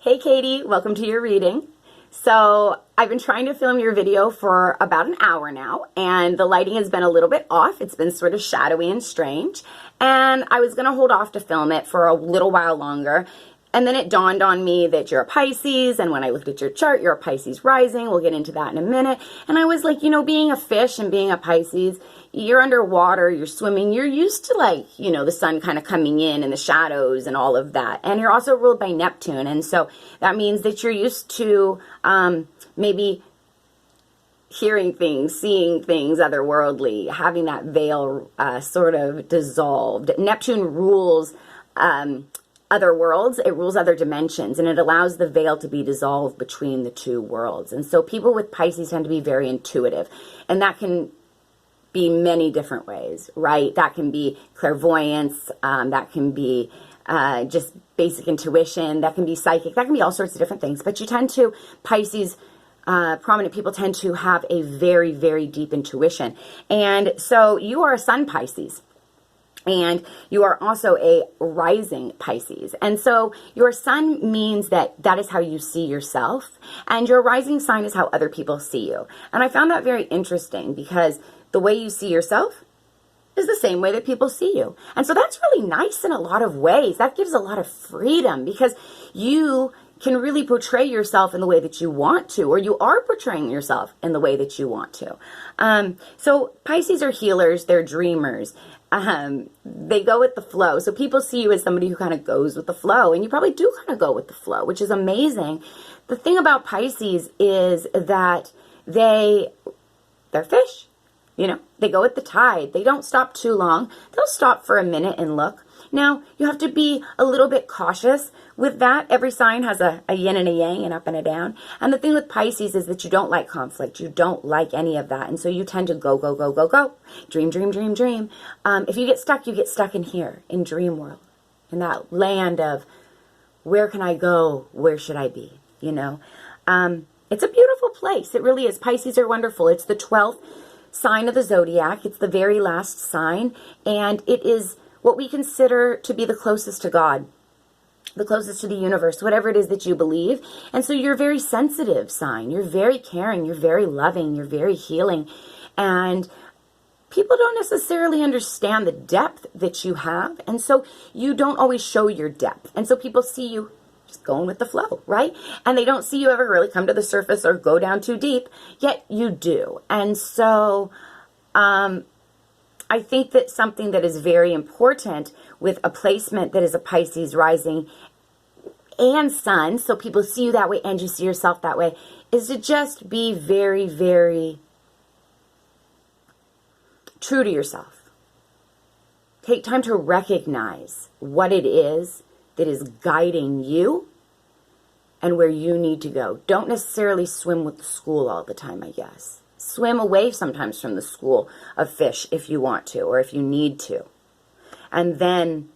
Hey Katie, welcome to your reading. So I've been trying to film your video for about an hour now, and the lighting has been a little bit off. It's been sort of shadowy and strange, and I was going to hold off to film it for a little while longer. And then it dawned on me that you're a Pisces, and when I looked at your chart, you're a Pisces rising. We'll get into that in a minute. And I was like, being a fish and being a Pisces, you're underwater, you're swimming, you're used to the sun kind of coming in and the shadows and all of that. And you're also ruled by Neptune. And so that means that you're used to maybe hearing things, seeing things otherworldly, having that veil sort of dissolved. Neptune rules other worlds, it rules other dimensions, and it allows the veil to be dissolved between the two worlds. And so people with Pisces tend to be very intuitive, and that can be many different ways, right? That can be clairvoyance, that can be just basic intuition, that can be psychic, that can be all sorts of different things. But you tend to, Pisces, prominent people tend to have a very, very deep intuition. And so you are a sun Pisces. And you are also a rising Pisces. And so your sun means that is how you see yourself. And your rising sign is how other people see you. And I found that very interesting because the way you see yourself is the same way that people see you. And so that's really nice in a lot of ways. That gives a lot of freedom because you can really portray yourself in the way that you want to, or you are portraying yourself in the way that you want to. So Pisces are healers, they're dreamers. They go with the flow. So people see you as somebody who kind of goes with the flow, and you probably do kind of go with the flow, which is amazing. The thing about Pisces is that they're fish. They go with the tide. They don't stop too long. They'll stop for a minute and look. Now, you have to be a little bit cautious with that. Every sign has a yin and a yang, an up and a down. And the thing with Pisces is that you don't like conflict. You don't like any of that. And so you tend to go, go, go, go, go. Dream, dream, dream, dream. If you get stuck in here, in dream world, in that land of where can I go? Where should I be? It's a beautiful place. It really is. Pisces are wonderful. It's the 12th sign of the zodiac. It's the very last sign. And it is what we consider to be the closest to God, the closest to the universe, whatever it is that you believe. And so you're a very sensitive sign. You're very caring. You're very loving. You're very healing. And people don't necessarily understand the depth that you have. And so you don't always show your depth. And so people see you just going with the flow, right? And they don't see you ever really come to the surface or go down too deep, yet you do. And so I think that something that is very important with a placement that is a Pisces rising and sun, so people see you that way and you see yourself that way, is to just be very, very true to yourself. Take time to recognize what it is that is guiding you and where you need to go. Don't necessarily swim with the school all the time, I guess. Swim away sometimes from the school of fish if you want to, or if you need to. And then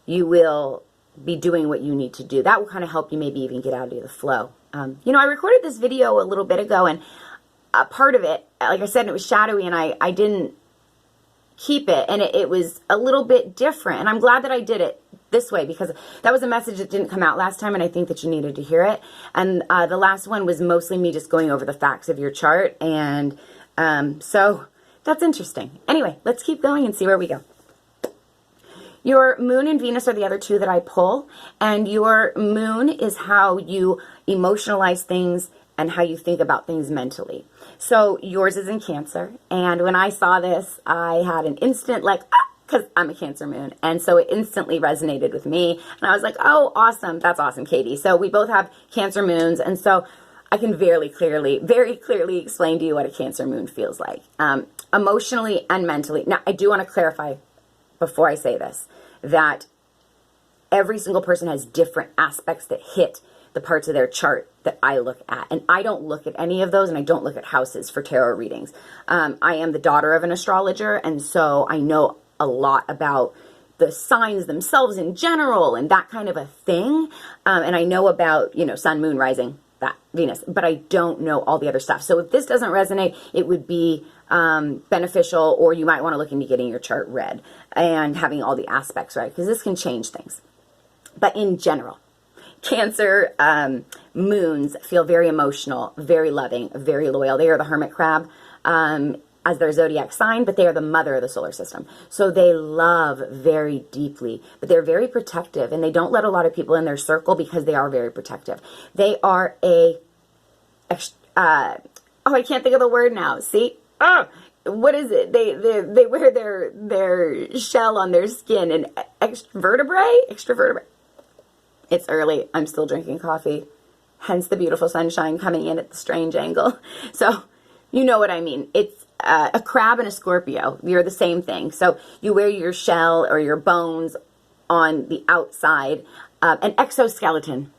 you will be doing what you need to do. That will kind of help you maybe even get out of the flow. I recorded this video a little bit ago, and a part of it, like I said, it was shadowy, and I didn't keep it, and it was a little bit different. And I'm glad that I did it this way because that was a message that didn't come out last time, and I think that you needed to hear it. And the last one was mostly me just going over the facts of your chart, and so that's interesting. Anyway, let's keep going and see where we go. Your moon and Venus are the other two that I pull, and your moon is how you emotionalize things and how you think about things mentally. So yours is in Cancer, and when I saw this, I had an instant because I'm a Cancer moon, and so it instantly resonated with me, and I was like, oh, awesome, that's awesome, Katie. So we both have Cancer moons, and so I can very clearly explain to you what a Cancer moon feels like, emotionally and mentally. Now, I do want to clarify before I say this, that every single person has different aspects that hit the parts of their chart that I look at. And I don't look at any of those, and I don't look at houses for tarot readings. I am the daughter of an astrologer, and so I know a lot about the signs themselves in general and that kind of a thing. And I know about, sun, moon, rising, that, Venus, but I don't know all the other stuff. So if this doesn't resonate, it would be beneficial, or you might want to look into getting your chart read and having all the aspects right, because this can change things. But in general, Cancer moons feel very emotional, very loving, very loyal. They are the hermit crab as their zodiac sign, but they are the mother of the solar system. So they love very deeply, but they're very protective, and they don't let a lot of people in their circle because they are very protective. They are I can't think of the word now. See? What is it? They wear their shell on their skin, and extravertebrae. It's early. I'm still drinking coffee. Hence the beautiful sunshine coming in at the strange angle. So you know what I mean. It's a crab and a Scorpio. You're the same thing. So you wear your shell or your bones on the outside. An exoskeleton.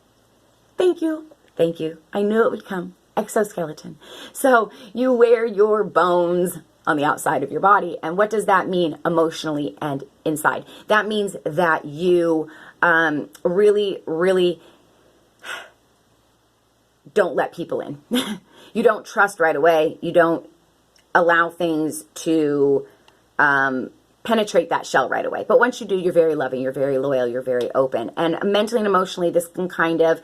Thank you. Thank you. I knew it would come. Exoskeleton. So you wear your bones on the outside of your body. And what does that mean emotionally and inside? That means that you really, really don't let people in. You don't trust right away. You don't allow things to penetrate that shell right away. But once you do, you're very loving, you're very loyal, you're very open. And mentally and emotionally, this can kind of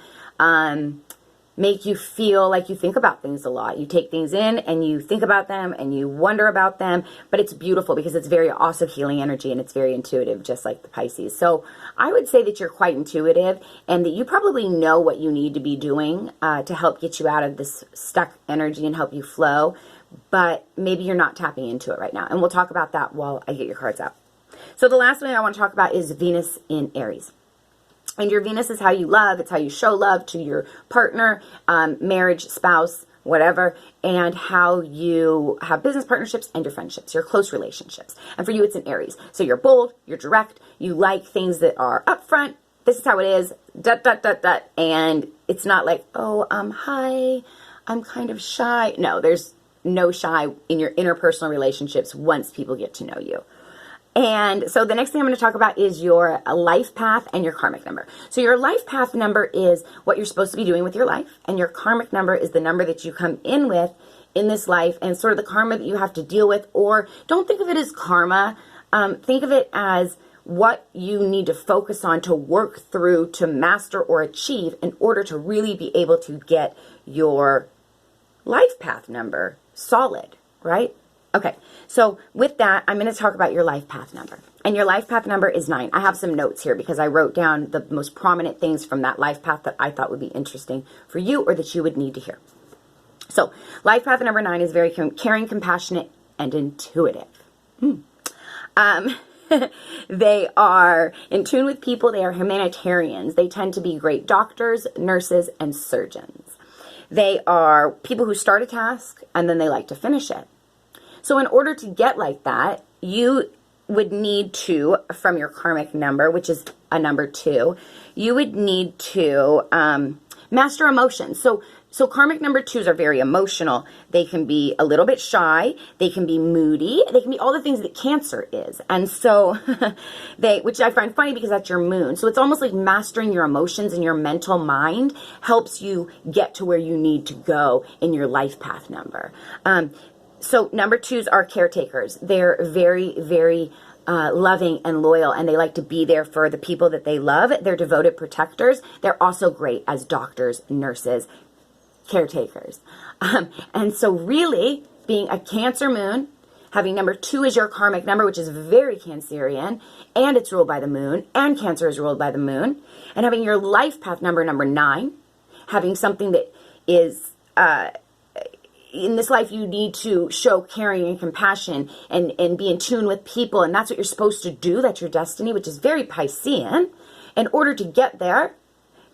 make you feel like you think about things a lot. You take things in and you think about them and you wonder about them, but it's beautiful because it's very also healing energy, and it's very intuitive, just like the Pisces. So I would say that you're quite intuitive, and that you probably know what you need to be doing to help get you out of this stuck energy and help you flow, but maybe you're not tapping into it right now. And we'll talk about that while I get your cards out. So the last thing I want to talk about is Venus in Aries. And your Venus is how you love. It's how you show love to your partner, marriage, spouse, whatever, and how you have business partnerships and your friendships, your close relationships. And for you, it's in Aries. So you're bold, you're direct, you like things that are upfront. This is how it is, ... And it's not like, oh, hi, I'm kind of shy. No, there's no shy in your interpersonal relationships once people get to know you. And so the next thing I'm going to talk about is your life path and your karmic number. So your life path number is what you're supposed to be doing with your life, and your karmic number is the number that you come in with in this life, and sort of the karma that you have to deal with. Or don't think of it as karma. Think of it as what you need to focus on to work through to master or achieve in order to really be able to get your life path number solid, right? Okay, so with that, I'm going to talk about your life path number. And your life path number is 9. I have some notes here because I wrote down the most prominent things from that life path that I thought would be interesting for you or that you would need to hear. So life path number 9 is very caring, compassionate, and intuitive. They are in tune with people. They are humanitarians. They tend to be great doctors, nurses, and surgeons. They are people who start a task and then they like to finish it. So in order to get like that, you would need to, from your karmic number, which is a number 2, you would need to master emotions. So karmic number 2s are very emotional. They can be a little bit shy. They can be moody. They can be all the things that Cancer is. And so which I find funny because that's your moon. So it's almost like mastering your emotions and your mental mind helps you get to where you need to go in your life path number. So number 2s are caretakers. They're very, very loving and loyal, and they like to be there for the people that they love. They're devoted protectors. They're also great as doctors, nurses, caretakers. And so really, being a Cancer moon, having number 2 as your karmic number, which is very Cancerian, and it's ruled by the moon, and Cancer is ruled by the moon, and having your life path number 9, having something that is... in this life, you need to show caring and compassion and be in tune with people. And that's what you're supposed to do. That's your destiny, which is very Piscean. In order to get there,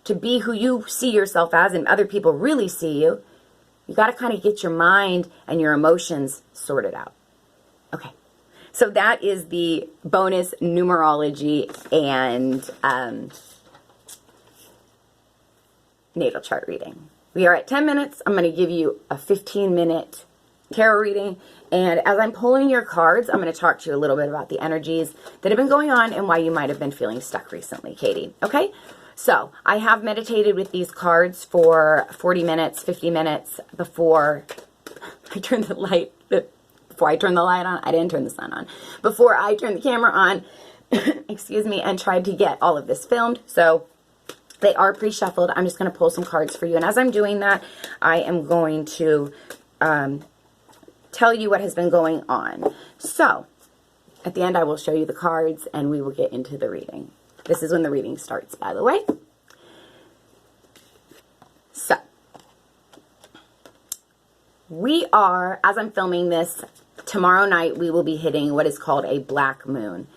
to be who you see yourself as and other people really see you, you got to kind of get your mind and your emotions sorted out. Okay. So that is the bonus numerology and natal chart reading. We are at 10 minutes. I'm going to give you a 15-minute tarot reading. And as I'm pulling your cards, I'm going to talk to you a little bit about the energies that have been going on and why you might have been feeling stuck recently, Katie. Okay? So I have meditated with these cards for 40 minutes, 50 minutes before I turned the light, before I turned the light on. I didn't turn the sun on. Before I turned the camera on, excuse me, and tried to get all of this filmed. So They are pre-shuffled. I'm just going to pull some cards for you. And as I'm doing that, I am going to tell you what has been going on. So, at the end, I will show you the cards and we will get into the reading. This is when the reading starts, by the way. So, we are, as I'm filming this, tomorrow night we will be hitting what is called a black moon.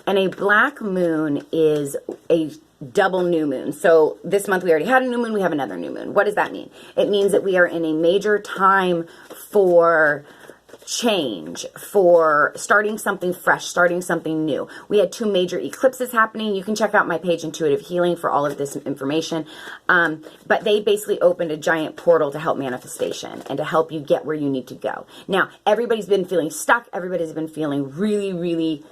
And a black moon is a double new moon. So this month we already had a new moon, we have another new moon. What does that mean? It means that we are in a major time for change, for starting something fresh, starting something new. We had 2 major eclipses happening. You can check out my page, Intuitive Healing, for all of this information. But they basically opened a giant portal to help manifestation and to help you get where you need to go. Now, everybody's been feeling stuck. Everybody's been feeling really, really,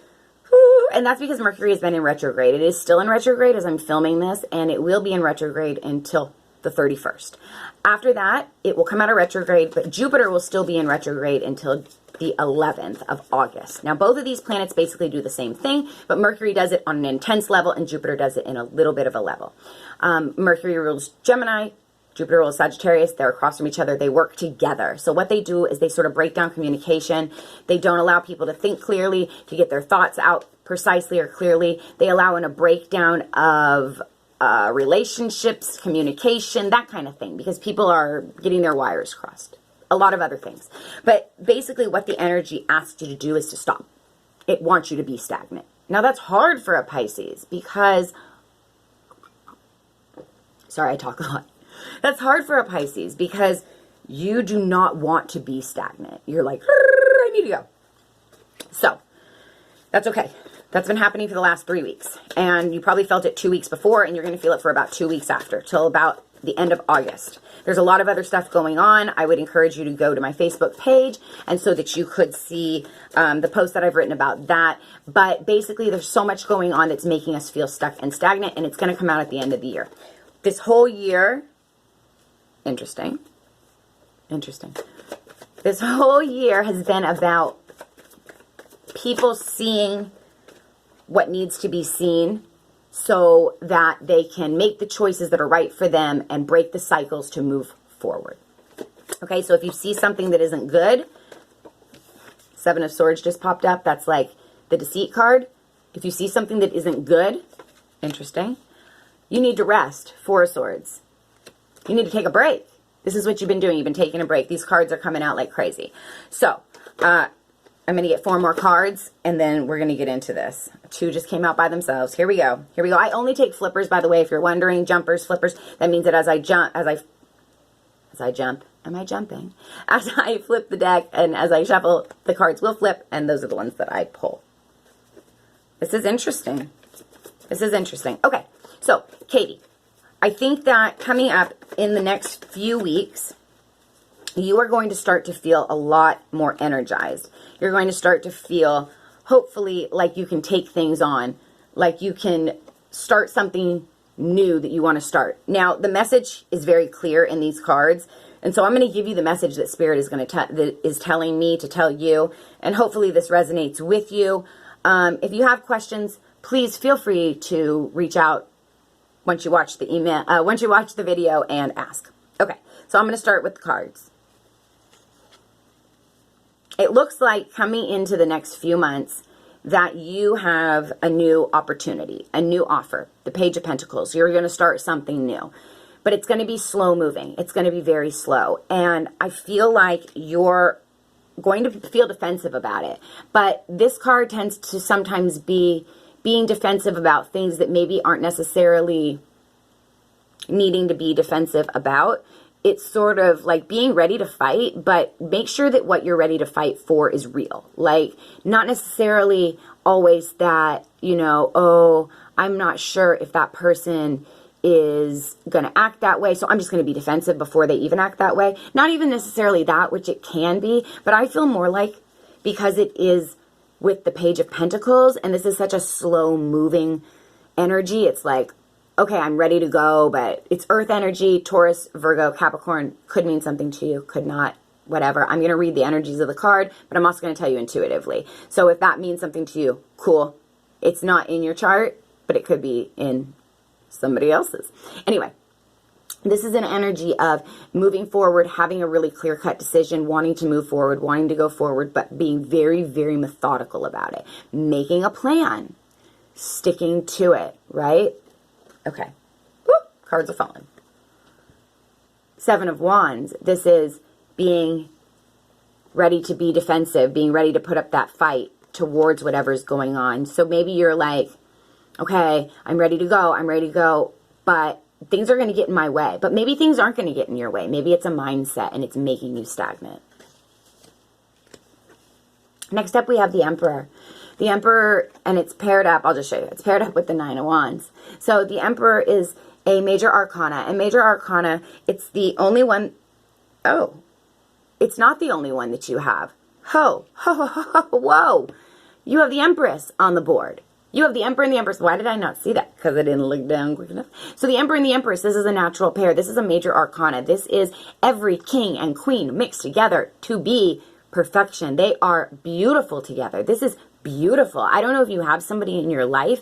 and that's because Mercury has been in retrograde. It is still in retrograde as I'm filming this, and it will be in retrograde until the 31st. After that, it will come out of retrograde, but Jupiter will still be in retrograde until the 11th of August. Now, both of these planets basically do the same thing, but Mercury does it on an intense level, and Jupiter does it in a little bit of a level. Mercury rules Gemini, Jupiter rules Sagittarius. They're across from each other. They work together. So what they do is they sort of break down communication. They don't allow people to think clearly, to get their thoughts out precisely or clearly. They allow in a breakdown of relationships, communication, that kind of thing, because people are getting their wires crossed. A lot of other things. But basically what the energy asks you to do is to stop. It wants you to be stagnant. Now that's hard for a Pisces because, sorry, I talk a lot. That's hard for a Pisces because you do not want to be stagnant. You're like, I need to go. So that's okay. That's been happening for the last 3 weeks. And you probably felt it 2 weeks before, and you're going to feel it for about 2 weeks after, till about the end of August. There's a lot of other stuff going on. I would encourage you to go to my Facebook page, and so that you could see the post that I've written about that. But basically, there's so much going on that's making us feel stuck and stagnant, and it's going to come out at the end of the year. This whole year, interesting. This whole year has been about people seeing what needs to be seen so that they can make the choices that are right for them and break the cycles to move forward. Okay, so if you see something that isn't good, 7 of Swords just popped up. That's like the Deceit card. If you see something that isn't good, interesting, you need to rest. 4 of Swords. You need to take a break. This is what you've been doing. You've been taking a break. These cards are coming out like crazy. So, I'm going to get 4 more cards, and then we're going to get into this. 2 just came out by themselves. Here we go. Here we go. I only take flippers, by the way, if you're wondering. Jumpers, flippers. That means that as I jump, am I jumping? As I flip the deck and as I shuffle, the cards will flip, and those are the ones that I pull. This is interesting. This is interesting. Okay, so, Katie, I think that coming up in the next few weeks, you are going to start to feel a lot more energized. You're going to start to feel, hopefully, like you can take things on, like you can start something new that you want to start. Now, the message is very clear in these cards, and so I'm going to give you the message that Spirit is going to that is telling me to tell you, and hopefully this resonates with you. If you have questions, please feel free to reach out once you watch the email, once you watch the video, and ask. Okay, so I'm going to start with the cards. It looks like coming into the next few months that you have a new opportunity, a new offer, the Page of Pentacles. You're going to start something new, but it's going to be slow moving. It's going to be very slow. And I feel like you're going to feel defensive about it. But this card tends to sometimes be being defensive about things that maybe aren't necessarily needing to be defensive about. It's sort of like being ready to fight, but make sure that what you're ready to fight for is real. Like, not necessarily always that, you know, oh, I'm not sure if that person is going to act that way, so I'm just going to be defensive before they even act that way. Not even necessarily that, which it can be, but I feel more like, because it is with the Page of Pentacles, and this is such a slow-moving energy, it's like, okay, I'm ready to go, but it's Earth energy. Taurus, Virgo, Capricorn could mean something to you, could not, whatever. I'm going to read the energies of the card, but I'm also going to tell you intuitively. So if that means something to you, cool. It's not in your chart, but it could be in somebody else's. Anyway, this is an energy of moving forward, having a really clear-cut decision, wanting to move forward, wanting to go forward, but being very, very methodical about it. Making a plan, sticking to it, right? Okay. Woo, cards are falling. Seven of Wands. This is being ready to be defensive, being ready to put up that fight towards whatever's going on. So maybe you're like, okay, I'm ready to go, but things are going to get in my way. But maybe things aren't going to get in your way. Maybe it's a mindset and it's making you stagnant. Next up, we have the Emperor. The Emperor, and it's paired up, I'll just show you. It's paired up with the Nine of Wands. So the Emperor is a major arcana. And major arcana, it's the only one, oh, it's not the only one that you have. Ho, ho, ho, ho, ho, whoa. You have the Empress on the board. You have the Emperor and the Empress. Why did I not see that? Because I didn't look down quick enough. So the Emperor and the Empress, this is a natural pair. This is a major arcana. This is every king and queen mixed together to be perfection. They are beautiful together. This is beautiful. I don't know if you have somebody in your life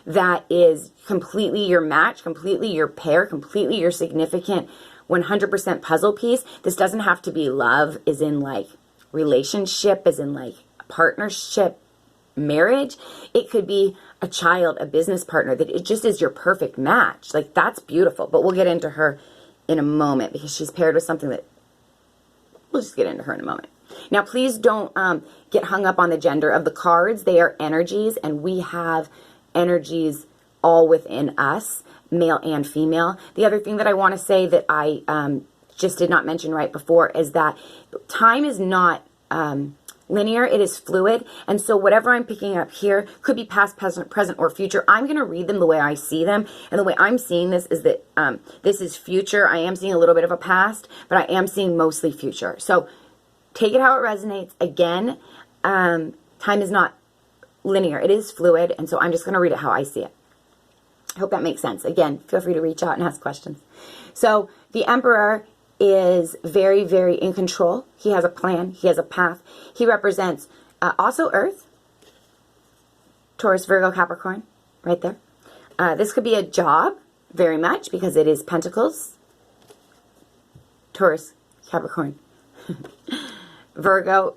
that is completely your match, completely your pair, completely your significant 100% puzzle piece. This doesn't have to be love, as in like relationship, as in like partnership, marriage. It could be a child, a business partner, that it just is your perfect match. Like, that's beautiful. But we'll get into her in a moment because she's paired with something that we'll just get into her in a moment. Now, please don't get hung up on the gender of the cards. They are energies, and we have energies all within us, male and female. The other thing that I want to say that I just did not mention right before is that time is not linear. It is fluid. And so whatever I'm picking up here could be past, present, or future. I'm going to read them the way I see them. And the way I'm seeing this is that this is future. I am seeing a little bit of a past, but I am seeing mostly future. So take it how it resonates. Again, time is not linear. It is fluid. And so I'm just going to read it how I see it. I hope that makes sense. Again, feel free to reach out and ask questions. So the Emperor is very, very in control. He has a plan. He has a path. He represents also Earth, Taurus, Virgo, Capricorn, right there. This could be a job, very much, because it is Pentacles, Taurus, Capricorn, Virgo.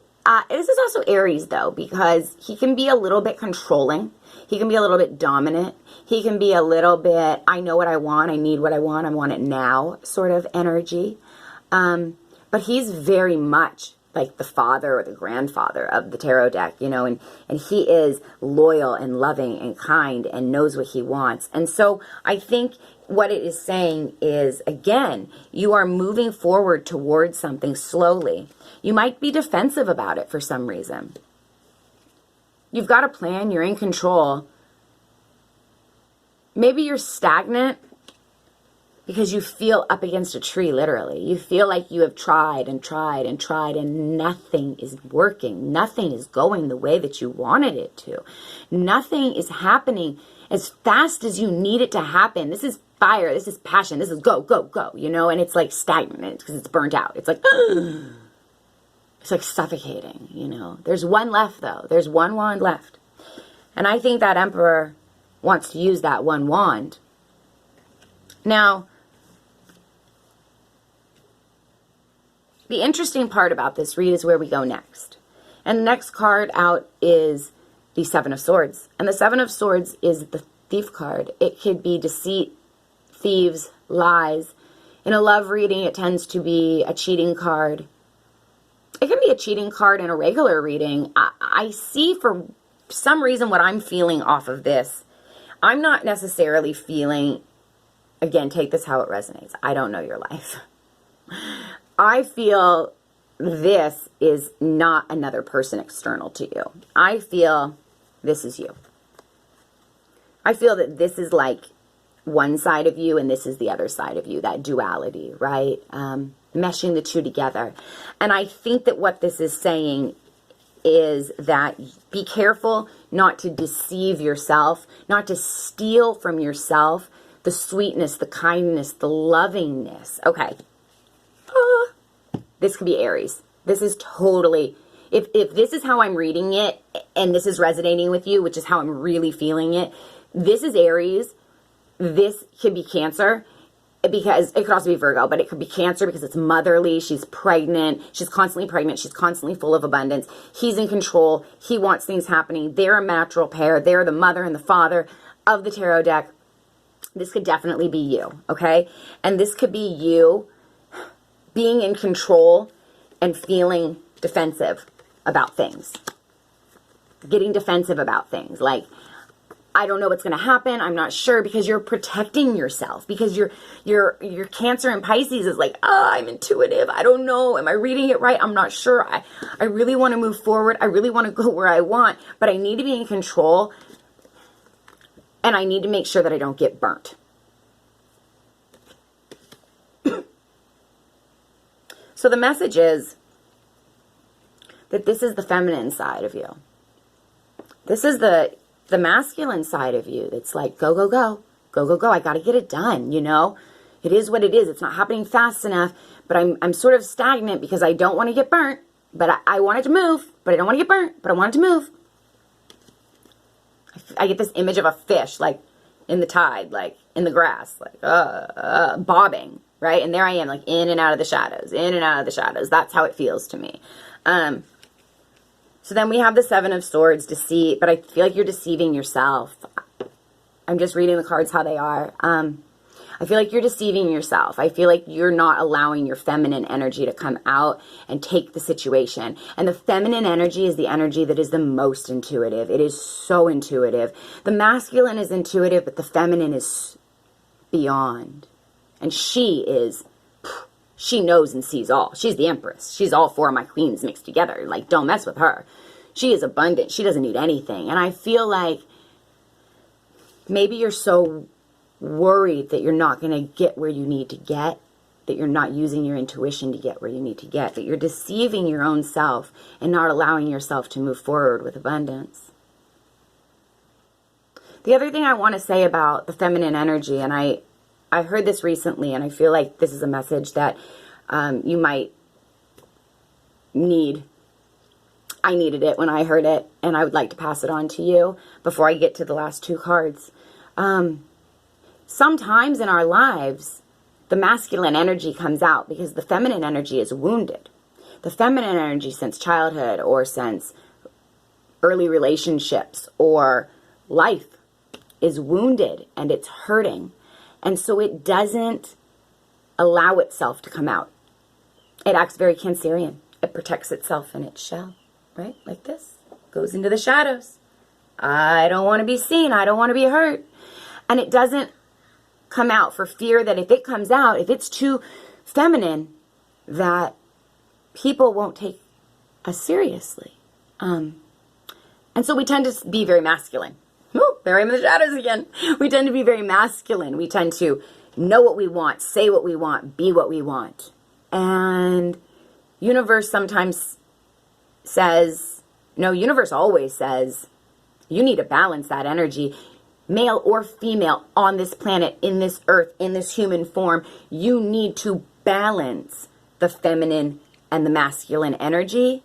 This is also Aries, though, because he can be a little bit controlling. He can be a little bit dominant. He can be a little bit, I know what I want, I need what I want it now sort of energy. But he's very much like the father or the grandfather of the tarot deck, you know, and he is loyal and loving and kind and knows what he wants. And so I think what it is saying is, again, you are moving forward towards something slowly. You might be defensive about it for some reason. You've got a plan. You're in control. Maybe you're stagnant because you feel up against a tree, literally. You feel like you have tried and tried and tried and nothing is working. Nothing is going the way that you wanted it to. Nothing is happening as fast as you need it to happen. This is fire. This is passion. This is go, go, go, you know, and it's like stagnant because it's burnt out. It's like, it's like suffocating, you know. There's one left, though. There's one wand left. And I think that Emperor wants to use that one wand. Now, the interesting part about this read is where we go next. And the next card out is the Seven of Swords. And the Seven of Swords is the Thief card. It could be deceit, thieves, lies. In a love reading, it tends to be a cheating card. It can be a cheating card in a regular reading. I see for some reason what I'm feeling off of this. I'm not necessarily feeling, again, take this how it resonates. I don't know your life. I feel this is not another person external to you. I feel this is you. I feel that this is like one side of you and this is the other side of you, that duality, right? Meshing the two together. And I think that what this is saying is that be careful not to deceive yourself, not to steal from yourself the sweetness, the kindness, the lovingness. Okay. This could be Aries. This is totally, if this is how I'm reading it and this is resonating with you, which is how I'm really feeling it, this is Aries. this could be Cancer, because it could also be Virgo, but it could be Cancer because it's motherly. She's pregnant. She's constantly pregnant. She's constantly full of abundance. He's in control. He wants things happening. They're a natural pair. They're the mother and the father of the tarot deck. This could definitely be you, okay? And this could be you being in control and feeling defensive about things. Getting defensive about things. Like, I don't know what's going to happen. I'm not sure, because you're protecting yourself, because your Cancer and Pisces is like, oh, I'm intuitive. I don't know. Am I reading it right? I'm not sure. I really want to move forward. I really want to go where I want, but I need to be in control, and I need to make sure that I don't get burnt. So the message is that this is the feminine side of you. This is the masculine side of you that's like, go, go, go, go, go, go. I got to get it done. You know, it is what it is. It's not happening fast enough, but I'm sort of stagnant because I don't want to get burnt, but I want it to move, but I don't want to get burnt, but I want it to move. I get this image of a fish, like in the tide, like in the grass, like, bobbing, right? And there I am, like in and out of the shadows, in and out of the shadows. That's how it feels to me. So then we have the Seven of Swords, deceit, but I feel like you're deceiving yourself. I'm just reading the cards how they are. I feel like you're deceiving yourself. I feel like you're not allowing your feminine energy to come out and take the situation. And the feminine energy is the energy that is the most intuitive. It is so intuitive. The masculine is intuitive, but the feminine is beyond. And she knows and sees all. She's the empress. She's all four of my queens mixed together. Like, don't mess with her. She is abundant. She doesn't need anything. And I feel like maybe you're so worried that you're not going to get where you need to get, that you're not using your intuition to get where you need to get, that you're deceiving your own self and not allowing yourself to move forward with abundance. The other thing I want to say about the feminine energy, and I heard this recently, and I feel like this is a message that you might need. I needed it when I heard it, and I would like to pass it on to you before I get to the last two cards. Sometimes in our lives, the masculine energy comes out because the feminine energy is wounded. The feminine energy since childhood or since early relationships or life is wounded and it's hurting. And so it doesn't allow itself to come out. It acts very Cancerian. It protects itself in its shell, right? Like this. Goes into the shadows. I don't want to be seen. I don't want to be hurt. And it doesn't come out for fear that if it comes out, if it's too feminine, that people won't take us seriously. And so we tend to be very masculine. Ooh, there I am in the shadows again. We tend to be very masculine. We tend to know what we want, say what we want, be what we want. And universe sometimes says, no, universe always says, you need to balance that energy. Male or female on this planet, in this earth, in this human form, you need to balance the feminine and the masculine energy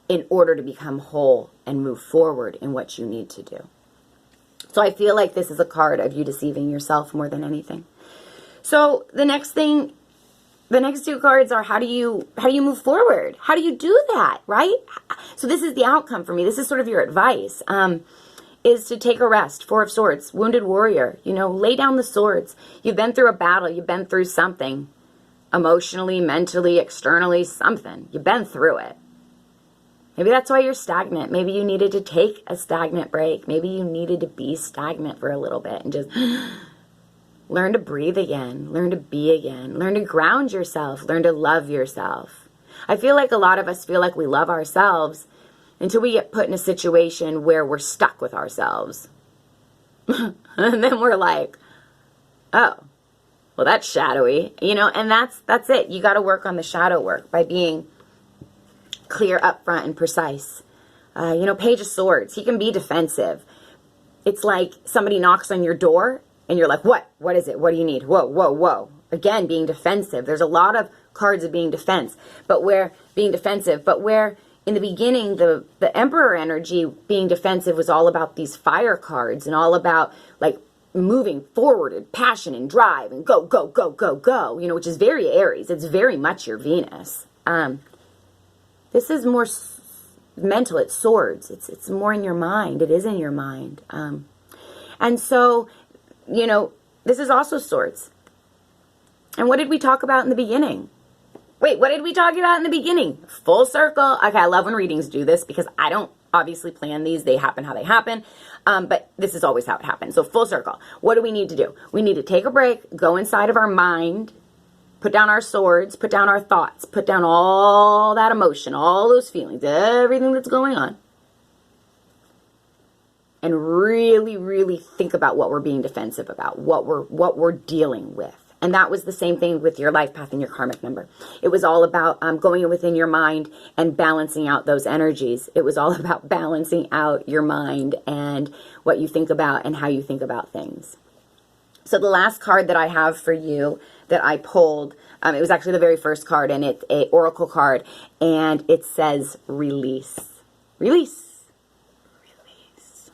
in order to become whole and move forward in what you need to do. So I feel like this is a card of you deceiving yourself more than anything. So the next thing, the next two cards are how do you move forward? How do you do that, right? So this is the outcome for me. This is sort of your advice. Is to take a rest. Four of Swords, wounded warrior. You know, lay down the swords. You've been through a battle. You've been through something. Emotionally, mentally, externally, something. You've been through it. Maybe that's why you're stagnant. Maybe you needed to take a stagnant break. Maybe you needed to be stagnant for a little bit and just learn to breathe again. Learn to be again. Learn to ground yourself. Learn to love yourself. I feel like a lot of us feel like we love ourselves until we get put in a situation where we're stuck with ourselves. And then we're like, oh, well, that's shadowy, you know, and that's it. You got to work on the shadow work by being clear, upfront, and precise. You know, Page of Swords, he can be defensive. It's like somebody knocks on your door and you're like, what? What is it? What do you need? Whoa, whoa, whoa. Again, being defensive. There's a lot of cards of being defensive, but where in the beginning, the Emperor energy being defensive was all about these fire cards and all about like moving forward and passion and drive and go, go, go, go, go, you know, which is very Aries. It's very much your Venus. This is more mental. It's swords. It's more in your mind. It is in your mind. And so, you know, this is also swords. And what did we talk about in the beginning? Wait, what did we talk about in the beginning? Full circle. Okay, I love when readings do this because I don't obviously plan these. They happen how they happen. But this is always how it happens. So full circle. What do we need to do? We need to take a break, go inside of our mind, put down our swords, put down our thoughts, put down all that emotion, all those feelings, everything that's going on. And really, really think about what we're being defensive about, what we're dealing with. And that was the same thing with your life path and your karmic number. It was all about going within your mind and balancing out those energies. It was all about balancing out your mind and what you think about and how you think about things. So the last card that I have for you that I pulled, it was actually the very first card, and it's an oracle card, and it says release. Release. Release.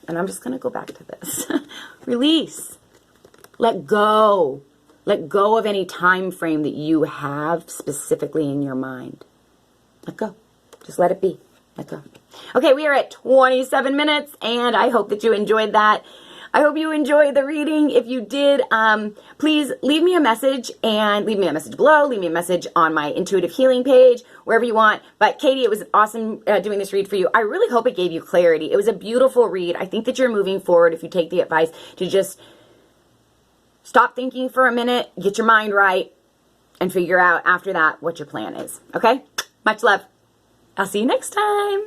And I'm just going to go back to this. Release. Let go. Let go of any time frame that you have specifically in your mind. Let go. Just let it be. Let go. Okay, we are at 27 minutes, and I hope that you enjoyed that. I hope you enjoyed the reading. If you did, please leave me a message, and leave me a message below. Leave me a message on my intuitive healing page, wherever you want. But Katie, it was awesome doing this read for you. I really hope it gave you clarity. It was a beautiful read. I think that you're moving forward if you take the advice to just stop thinking for a minute, get your mind right, and figure out after that what your plan is. Okay? Much love. I'll see you next time.